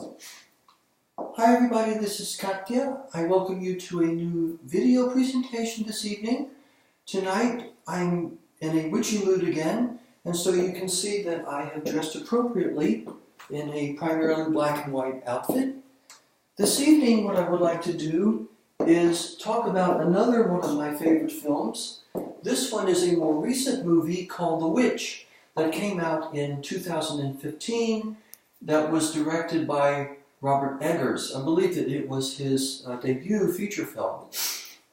Hi everybody, this is Katje. I welcome you to a new video presentation this evening. Tonight I'm in a witchy mood again, and so you can see that I have dressed appropriately in a primarily black and white outfit. This evening what I would like to do is talk about another one of my favorite films. This one is a more recent movie called The Witch that came out in 2015 that was directed by Robert Eggers. I believe that it was his debut feature film.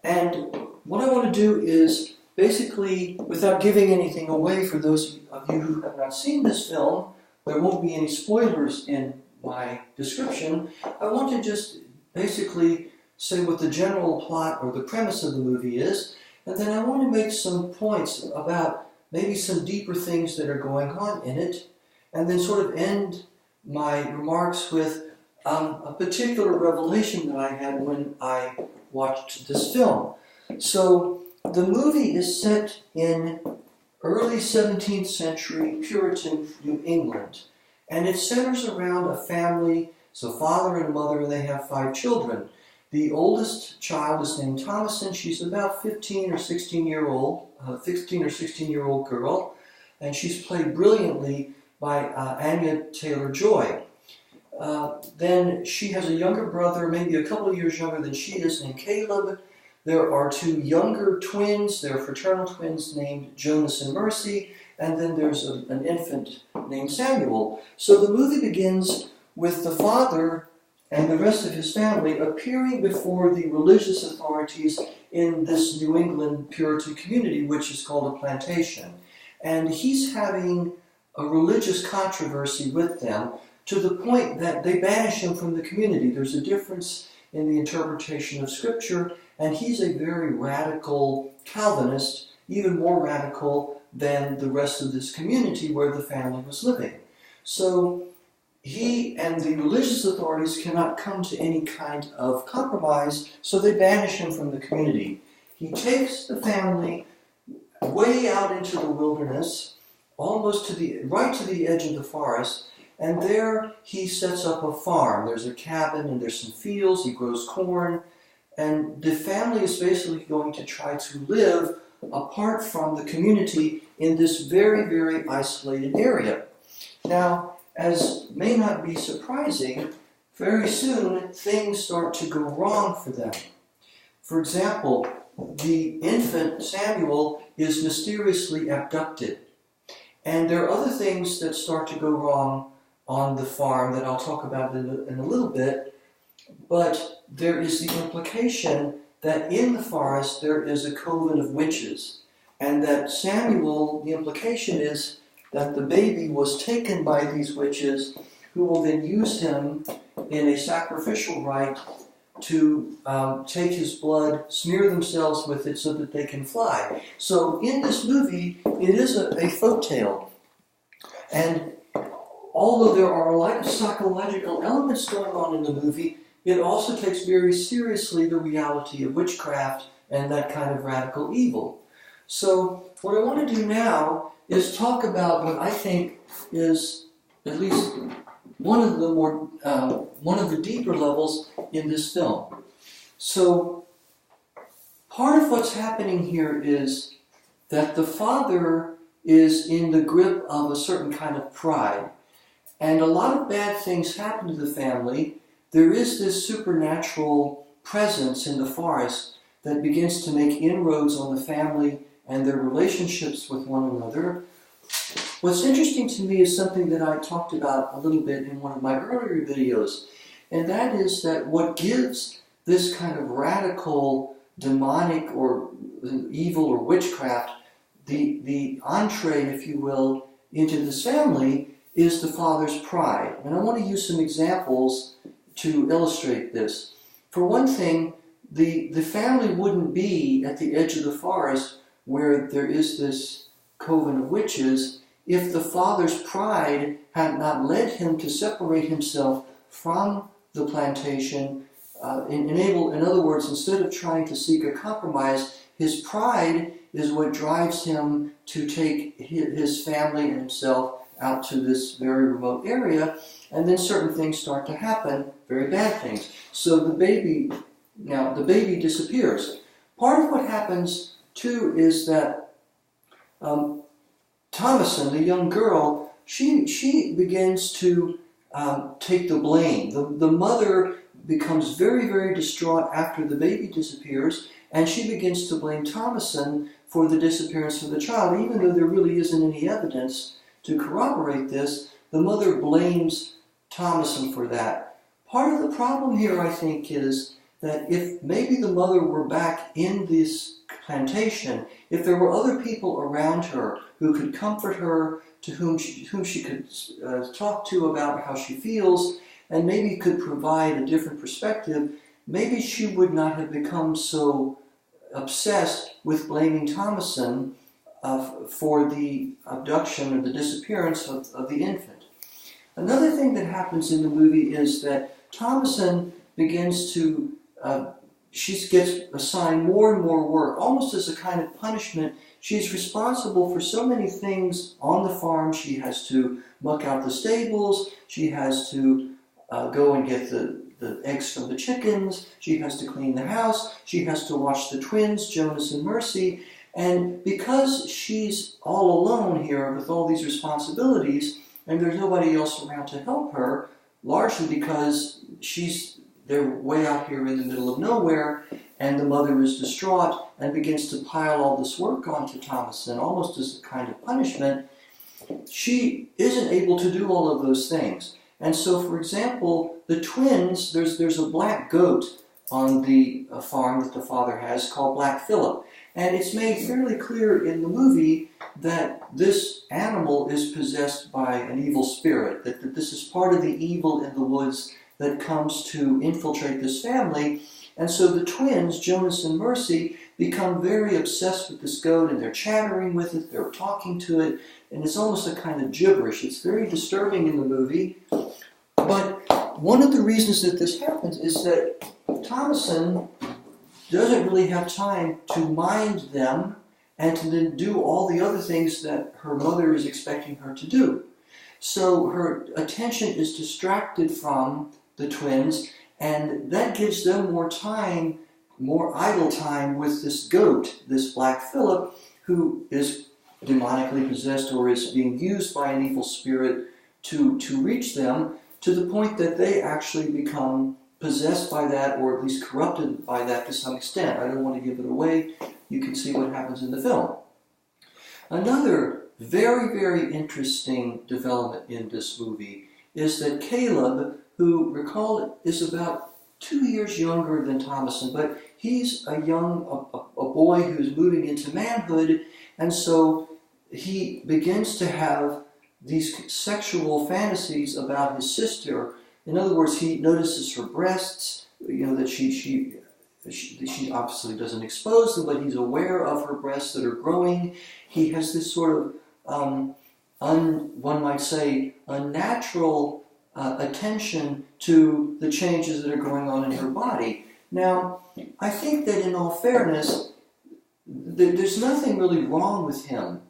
And what I want to do is basically, without giving anything away for those of you who have not seen this film, there won't be any spoilers in my description. I want to just basically say what the general plot or the premise of the movie is, and then I want to make some points about maybe some deeper things that are going on in it, and then sort of end my remarks with a particular revelation that I had when I watched this film. So the movie is set in early 17th century Puritan New England, and it centers around a family. So father and mother, and they have 5 children. The oldest child is named Thomason. She's about 15 or 16 year old girl, and she's played brilliantly by Anya Taylor-Joy. Then she has a younger brother, maybe a couple of years younger than she is, named Caleb. There are 2 younger twins, they're fraternal twins, named Jonas and Mercy, and then there's an infant named Samuel. So the movie begins with the father and the rest of his family appearing before the religious authorities in this New England Puritan community, which is called a plantation. And he's having a religious controversy with them, to the point that they banish him from the community. There's a difference in the interpretation of Scripture, and he's a very radical Calvinist, even more radical than the rest of this community where the family was living. So he and the religious authorities cannot come to any kind of compromise, so they banish him from the community. He takes the family way out into the wilderness, almost right to the edge of the forest, and there he sets up a farm. There's a cabin and there's some fields, he grows corn, and the family is basically going to try to live apart from the community in this very, very isolated area. Now, as may not be surprising, very soon things start to go wrong for them. For example, the infant Samuel is mysteriously abducted. And there are other things that start to go wrong on the farm that I'll talk about in a little bit, but there is the implication that in the forest there is a coven of witches, and that Samuel, the implication is that the baby was taken by these witches, who will then use him in a sacrificial rite to take his blood, smear themselves with it so that they can fly. So in this movie, it is a folk tale. And although there are a lot of psychological elements going on in the movie, it also takes very seriously the reality of witchcraft and that kind of radical evil. So what I want to do now is talk about what I think is at least one of the deeper levels in this film. So part of what's happening here is that the father is in the grip of a certain kind of pride. And a lot of bad things happen to the family. There is this supernatural presence in the forest that begins to make inroads on the family and their relationships with one another. What's interesting to me is something that I talked about a little bit in one of my earlier videos, and that is that what gives this kind of radical demonic or evil or witchcraft the entree, if you will, into this family is the father's pride. And I want to use some examples to illustrate this. For one thing, the family wouldn't be at the edge of the forest where there is this coven of witches if the father's pride had not led him to separate himself from the plantation. In other words, instead of trying to seek a compromise, his pride is what drives him to take his family and himself out to this very remote area. and then certain things start to happen, very bad things. So the baby disappears. Part of what happens too is that Thomasin, the young girl, she begins to take the blame. The mother becomes very, very distraught after the baby disappears, and she begins to blame Thomasin for the disappearance of the child, even though there really isn't any evidence to corroborate this. The mother blames Thomasin for that. Part of the problem here, I think, is that if maybe the mother were back in this plantation, if there were other people around her who could comfort her, to whom she could talk to about how she feels, and maybe could provide a different perspective, maybe she would not have become so obsessed with blaming Thomasin for the abduction or the disappearance of the infant. Another thing that happens in the movie is that Thomasin begins to, she gets assigned more and more work, almost as a kind of punishment. She's responsible for so many things on the farm. She has to muck out the stables, she has to go and get the eggs from the chickens, she has to clean the house, she has to watch the twins, Jonas and Mercy, and because she's all alone here with all these responsibilities, and there's nobody else around to help her, largely because they're way out here in the middle of nowhere, and the mother is distraught and begins to pile all this work onto Thomasin, almost as a kind of punishment. She isn't able to do all of those things. And so, for example, the twins, there's a black goat on the farm that the father has called Black Phillip. And it's made fairly clear in the movie that this animal is possessed by an evil spirit, that this is part of the evil in the woods that comes to infiltrate this family. And so the twins, Jonas and Mercy, become very obsessed with this goat, and they're chattering with it, they're talking to it, and it's almost a kind of gibberish. It's very disturbing in the movie. But one of the reasons that this happens is that Thomasin doesn't really have time to mind them and to then do all the other things that her mother is expecting her to do. So her attention is distracted from the twins, and that gives them more time, more idle time with this goat, this Black Phillip, who is demonically possessed or is being used by an evil spirit to reach them, to the point that they actually become possessed by that, or at least corrupted by that to some extent. I don't want to give it away. You can see what happens in the film. Another very, very interesting development in this movie is that Caleb, who, recall, is about 2 years younger than Thomasin, but he's a boy who's moving into manhood, and so he begins to have these sexual fantasies about his sister. In other words, he notices her breasts, that she obviously doesn't expose them, but he's aware of her breasts that are growing. He has this sort of, one might say, unnatural attention to the changes that are going on in her body. Now, I think that in all fairness, there's nothing really wrong with him.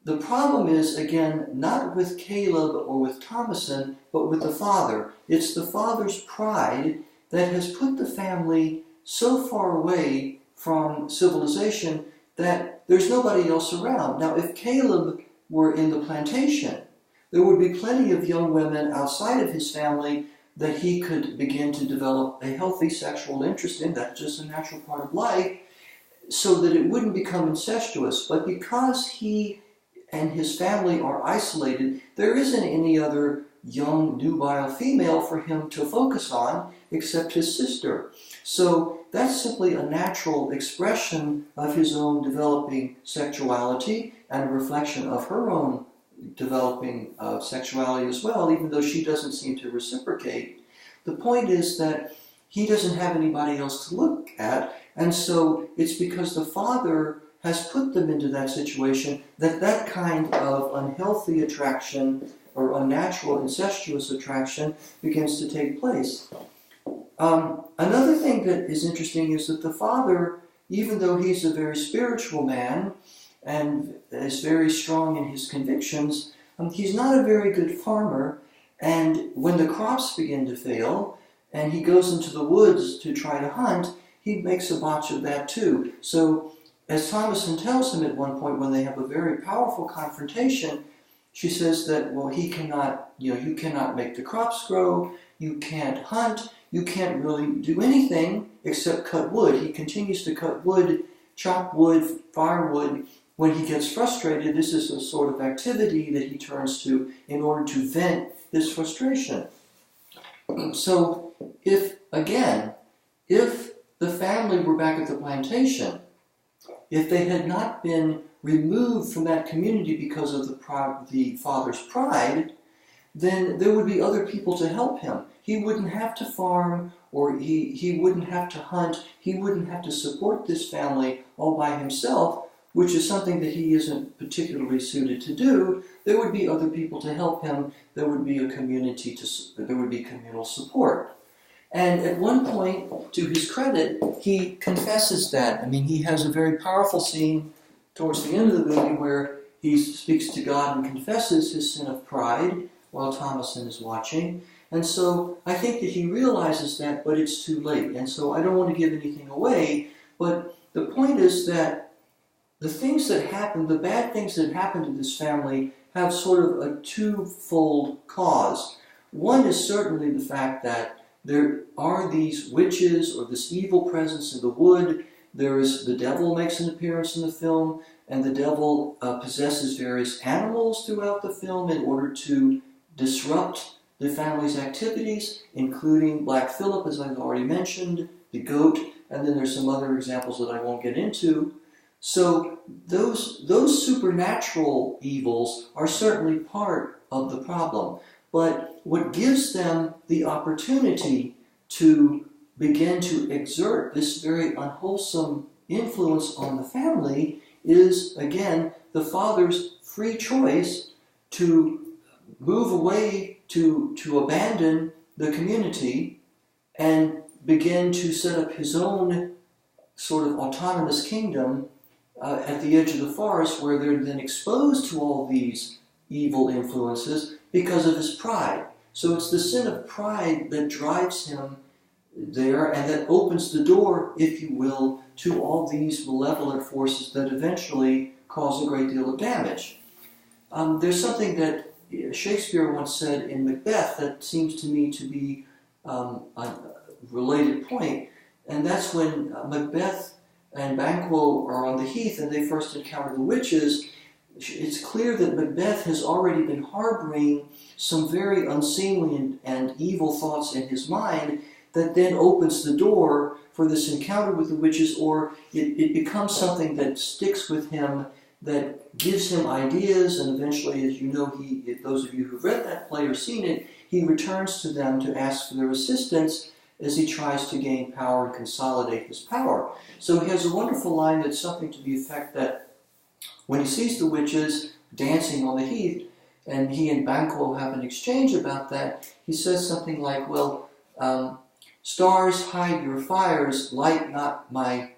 The problem is, again, not with Caleb or with Thomasin, but with the father. It's the father's pride that has put the family so far away from civilization that there's nobody else around. Now, if Caleb were in the plantation, there would be plenty of young women outside of his family that he could begin to develop a healthy sexual interest in. That's just a natural part of life, so that it wouldn't become incestuous. But because he and his family are isolated, there isn't any other young, nubile female for him to focus on except his sister. So that's simply a natural expression of his own developing sexuality and a reflection of her own developing sexuality as well, even though she doesn't seem to reciprocate. The point is that he doesn't have anybody else to look at, and so it's because the father has put them into that situation that kind of unhealthy attraction or unnatural incestuous attraction begins to take place. Another thing that is interesting is that the father, even though he's a very spiritual man and is very strong in his convictions, he's not a very good farmer, And when the crops begin to fail, and he goes into the woods to try to hunt, he makes a botch of that too. So, as Thomason tells him at one point when they have a very powerful confrontation, she says that, well, he cannot, you cannot make the crops grow, you can't hunt, you can't really do anything except cut wood. He continues to cut wood, chop wood, firewood. When he gets frustrated, this is a sort of activity that he turns to in order to vent his frustration. So, if the family were back at the plantation, if they had not been removed from that community because of the father's pride, then there would be other people to help him. He wouldn't have to farm, or he wouldn't have to hunt, he wouldn't have to support this family all by himself, which is something that he isn't particularly suited to do. There would be other people to help him, there would be a community, there would be communal support. And at one point, to his credit, he confesses that. I mean, he has a very powerful scene towards the end of the movie where he speaks to God and confesses his sin of pride while Thomason is watching. And so I think that he realizes that, but it's too late. And so I don't want to give anything away, but the point is that the things that happen, the bad things that happen to this family, have sort of a twofold cause. One is certainly the fact that there are these witches or this evil presence in the wood. The devil makes an appearance in the film, and the devil possesses various animals throughout the film in order to disrupt the family's activities, including Black Phillip, as I've already mentioned, the goat, and then there's some other examples that I won't get into. So those supernatural evils are certainly part of the problem. But what gives them the opportunity to begin to exert this very unwholesome influence on the family is, again, the father's free choice to move away, to abandon the community and begin to set up his own sort of autonomous kingdom at the edge of the forest, where they're then exposed to all these evil influences because of his pride. So it's the sin of pride that drives him there and that opens the door, if you will, to all these malevolent forces that eventually cause a great deal of damage. There's something that Shakespeare once said in Macbeth that seems to me to be a related point, and that's when Macbeth and Banquo are on the heath and they first encounter the witches. It's clear that Macbeth has already been harboring some very unseemly and evil thoughts in his mind that then opens the door for this encounter with the witches, or it becomes something that sticks with him, that gives him ideas, and eventually, as you know, those of you who've read that play or seen it, he returns to them to ask for their assistance as he tries to gain power and consolidate his power. So he has a wonderful line that's something to the effect that when he sees the witches dancing on the heath, and he and Banquo have an exchange about that, he says something like, well, stars hide your fires, light not my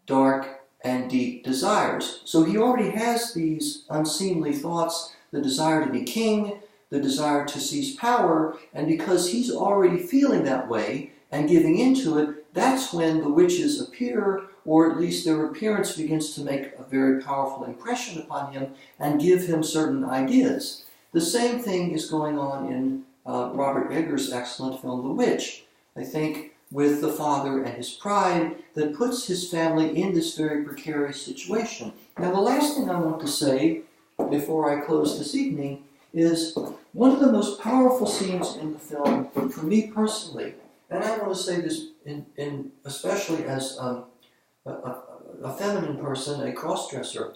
dark and deep desires. So he already has these unseemly thoughts, the desire to be king, the desire to seize power, and because he's already feeling that way and giving into it, that's when the witches appear, or at least their appearance begins to make a very powerful impression upon him and give him certain ideas. The same thing is going on in Robert Eggers' excellent film, The Witch. I think with the father and his pride that puts his family in this very precarious situation. Now, the last thing I want to say before I close this evening is one of the most powerful scenes in the film, for me personally, and I want to say this in especially as a feminine person, a cross-dresser,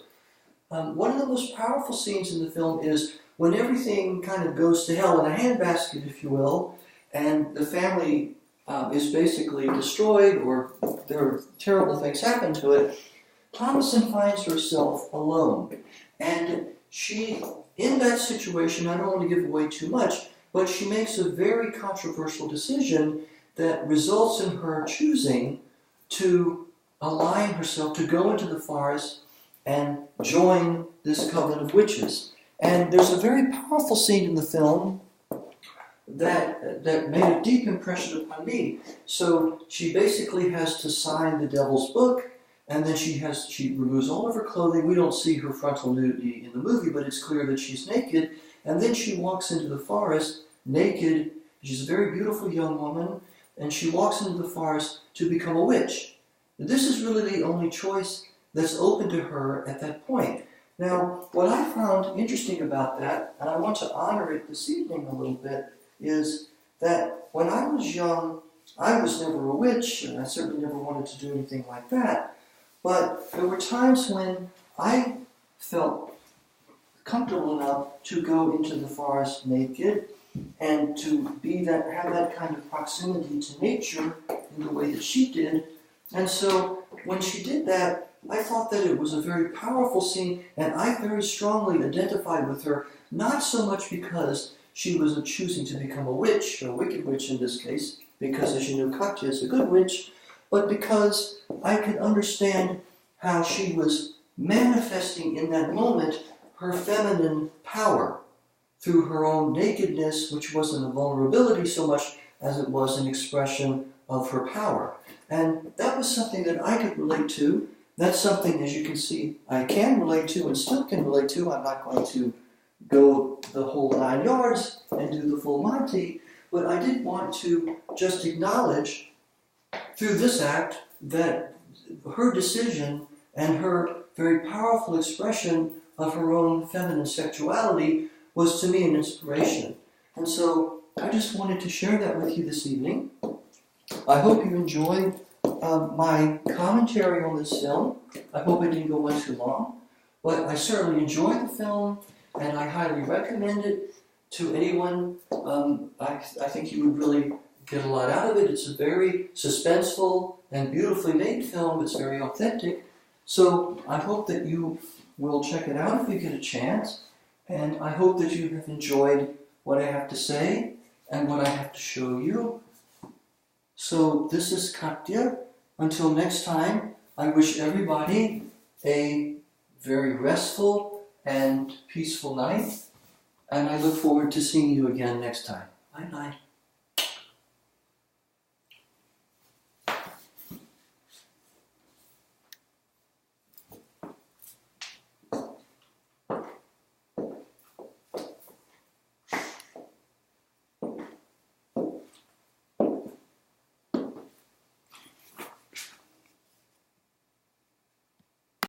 one of the most powerful scenes in the film is when everything kind of goes to hell in a handbasket, if you will, and the family is basically destroyed, or there are terrible things happen to it. Thomason finds herself alone, and she, in that situation, I don't want to give away too much, but she makes a very controversial decision that results in her choosing to align herself, to go into the forest and join this coven of witches. And there's a very powerful scene in the film that made a deep impression upon me. So she basically has to sign the devil's book, and then she removes all of her clothing. We don't see her frontal nudity in the movie, but it's clear that she's naked. And then she walks into the forest naked. She's a very beautiful young woman, and she walks into the forest to become a witch. This is really the only choice that's open to her at that point. Now, what I found interesting about that, and I want to honor it this evening a little bit, is that when I was young, I was never a witch, and I certainly never wanted to do anything like that. But there were times when I felt comfortable enough to go into the forest naked and to have that kind of proximity to nature in the way that she did. And so when she did that, I thought that it was a very powerful scene, and I very strongly identified with her, not so much because she was choosing to become a witch, a wicked witch in this case, because as you know, Katje is a good witch, but because I could understand how she was manifesting in that moment her feminine power through her own nakedness, which wasn't a vulnerability so much as it was an expression of her power. And that was something that I could relate to. That's something, as you can see, I can relate to and still can relate to. I'm not going to go the whole 9 yards and do the full Monty, but I did want to just acknowledge through this act that her decision and her very powerful expression of her own feminine sexuality was to me an inspiration. And so I just wanted to share that with you this evening. I hope you enjoyed my commentary on this film. I hope it didn't go on too long, but I certainly enjoyed the film, and I highly recommend it to anyone. I think you would really get a lot out of it. It's a very suspenseful and beautifully made film. It's very authentic. So I hope that you will check it out if you get a chance, and I hope that you have enjoyed what I have to say and what I have to show you. So this is Katje. Until next time, I wish everybody a very restful and peaceful night, and I look forward to seeing you again next time. Bye-bye.